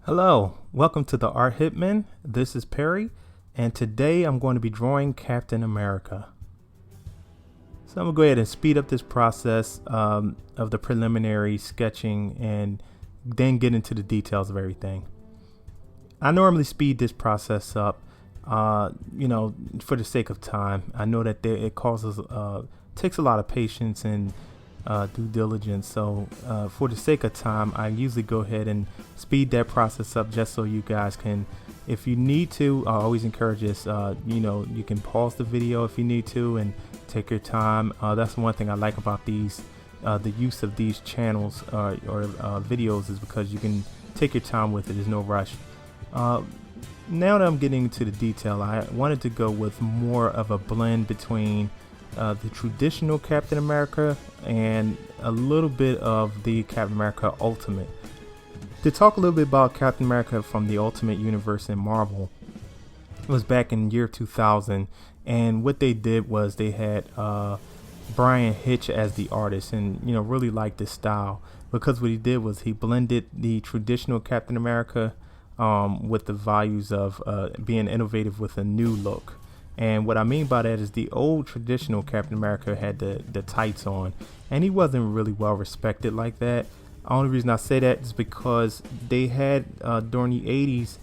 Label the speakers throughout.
Speaker 1: Hello, welcome to the Art Hitman. This is Perry, and today I'm going to be drawing Captain America. So I'm going to go ahead and speed up this process of the preliminary sketching and then get into the details of everything. I normally speed this process up, for the sake of time. I know that it takes a lot of patience and due diligence. So for the sake of time, I usually go ahead and speed that process up just so you guys can, if you need to, I always encourage this, you can pause the video if you need to and take your time. That's one thing I like about these, the use of these channels or videos, is because you can take your time with it. There's no rush. Now that I'm getting into the detail, I wanted to go with more of a blend between the traditional Captain America and a little bit of the Captain America Ultimate. To talk a little bit about Captain America from the Ultimate Universe in Marvel, it was back in year 2000, and what they did was they had Bryan Hitch as the artist, and really liked this style, because what he did was he blended the traditional Captain America with the values of being innovative with a new look. And what I mean by that is the old traditional Captain America had the tights on, and he wasn't really well respected like that. The only reason I say that is because they had, during the 80s,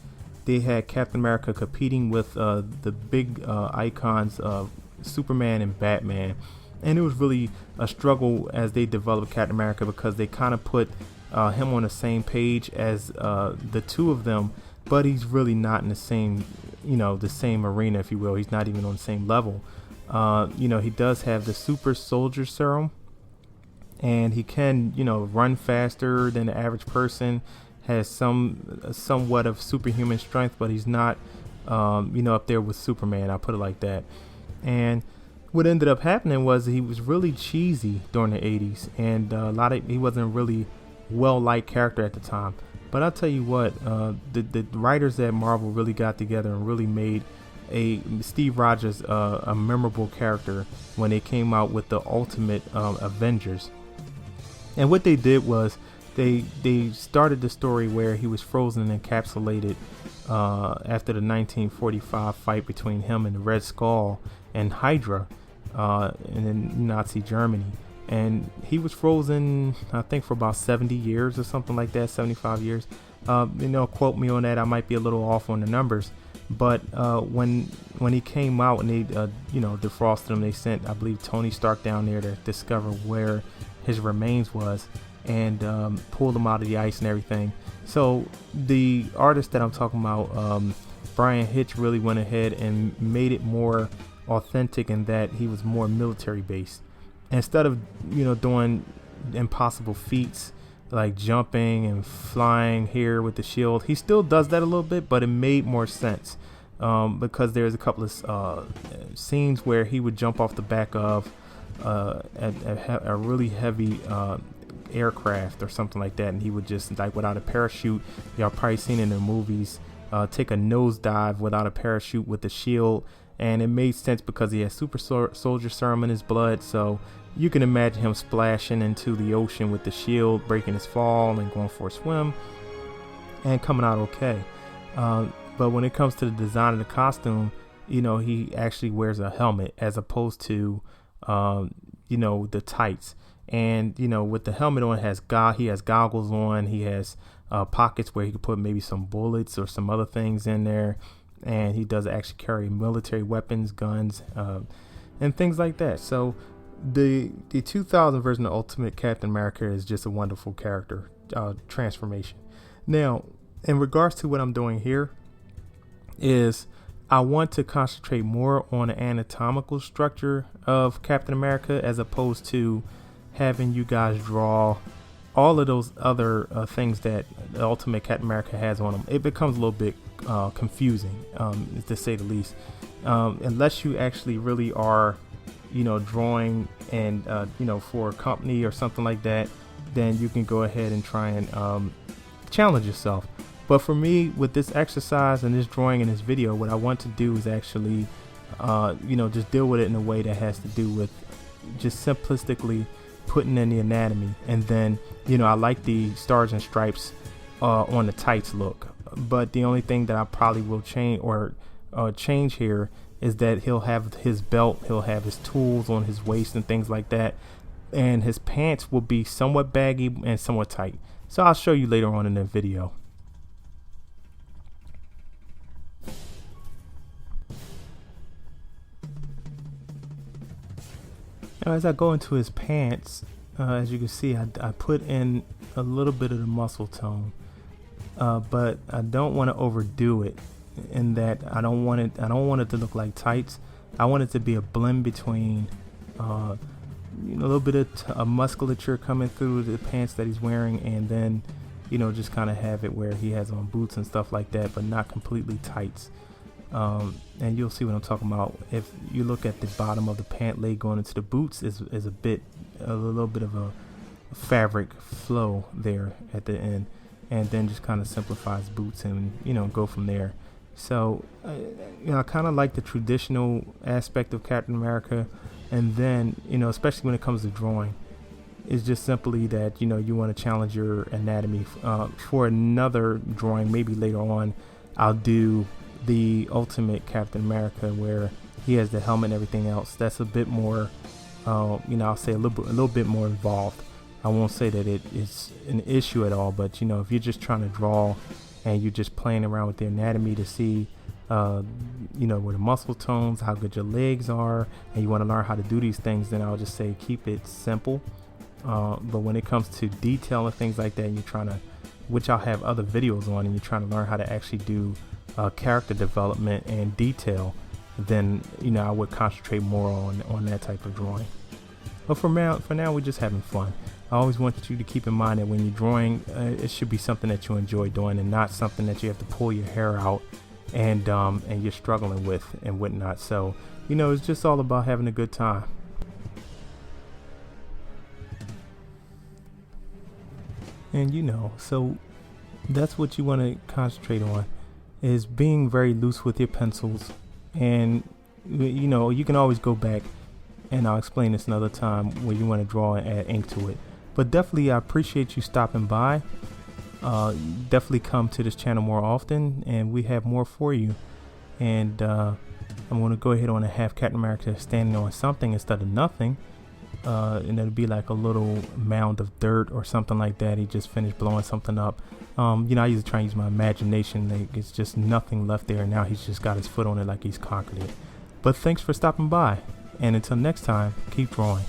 Speaker 1: they had Captain America competing with the big icons of Superman and Batman. And it was really a struggle as they developed Captain America, because they kind of put him on the same page as the two of them, but he's really not in the same arena, if you will. He's not even on the same level. He does have the super soldier serum, and he can, run faster than the average person, has somewhat of superhuman strength, but he's not, up there with Superman. I'll put it like that. And what ended up happening was he was really cheesy during the 80s, and he wasn't really well-liked character at the time. But I'll tell you what, the writers at Marvel really got together and really made Steve Rogers a memorable character when they came out with the Ultimate Avengers. And what they did was they started the story where he was frozen and encapsulated after the 1945 fight between him and the Red Skull and Hydra in Nazi Germany. And he was frozen, I think, for about 70 years or something like that, 75 years. Quote me on that. I might be a little off on the numbers. But when he came out and they, defrosted him, they sent, I believe, Tony Stark down there to discover where his remains was and pulled him out of the ice and everything. So the artist that I'm talking about, Bryan Hitch, really went ahead and made it more authentic in that he was more military based. Instead of doing impossible feats like jumping and flying here with the shield, he still does that a little bit, but it made more sense because there's a couple of scenes where he would jump off the back of a really heavy aircraft or something like that, and he would just, like, without a parachute, y'all probably seen in the movies, take a nosedive without a parachute with the shield. And it made sense because he has super soldier serum in his blood, so you can imagine him splashing into the ocean with the shield, breaking his fall and going for a swim and coming out okay. But when it comes to the design of the costume, he actually wears a helmet as opposed to the tights. And with the helmet on, he has goggles on, he has pockets where he could put maybe some bullets or some other things in there. And he does actually carry military weapons, guns, and things like that. So the 2000 version of Ultimate Captain America is just a wonderful character transformation. Now, in regards to what I'm doing here, is I want to concentrate more on the anatomical structure of Captain America as opposed to having you guys draw all of those other things that the Ultimate Captain America has on him. It becomes a little bit confusing, to say the least, unless you actually really are, drawing and, for a company or something like that, then you can go ahead and try and challenge yourself. But for me, with this exercise and this drawing in this video, what I want to do is actually, just deal with it in a way that has to do with just simplistically putting in the anatomy. And then, I like the stars and stripes on the tights look. but the only thing that I probably will change or change here is that he'll have his belt, he'll have his tools on his waist and things like that, and his pants will be somewhat baggy and somewhat tight. So I'll show you later on in the video. Now, as I go into his pants, as you can see, I put in a little bit of the muscle tone, but I don't want to overdo it. In that I don't want it to look like tights. I want it to be a blend between, a little bit of musculature coming through the pants that he's wearing, and then, just kind of have it where he has on boots and stuff like that, but not completely tights. And you'll see what I'm talking about. If you look at the bottom of the pant leg going into the boots, is a little bit of a fabric flow there at the end, and then just kind of simplifies boots and go from there. So I kind of like the traditional aspect of Captain America, and then especially when it comes to drawing, it's just simply that you want to challenge your anatomy. For another drawing, maybe later on, I'll do the Ultimate Captain America where he has the helmet and everything else. That's a bit more, I'll say a little bit more involved. I won't say that it is an issue at all, but if you're just trying to draw and you're just playing around with the anatomy to see, where the muscle tones, how good your legs are, and you want to learn how to do these things, then I'll just say keep it simple. But when it comes to detail and things like that, and you're trying to, which I'll have other videos on, and you're trying to learn how to actually do character development and detail, then I would concentrate more on that type of drawing. But for now, we're just having fun. I always want you to keep in mind that when you're drawing, it should be something that you enjoy doing, and not something that you have to pull your hair out and you're struggling with and whatnot. So it's just all about having a good time. And so that's what you want to concentrate on, is being very loose with your pencils. And you can always go back, and I'll explain this another time, where you want to draw and add ink to it. But definitely, I appreciate you stopping by. Definitely come to this channel more often, and we have more for you. And I'm going to go ahead on and have Captain America standing on something instead of nothing. And it'll be like a little mound of dirt or something like that. He just finished blowing something up. I usually try and use my imagination. Like, it's just nothing left there. Now he's just got his foot on it like he's conquered it. But thanks for stopping by. And until next time, keep drawing.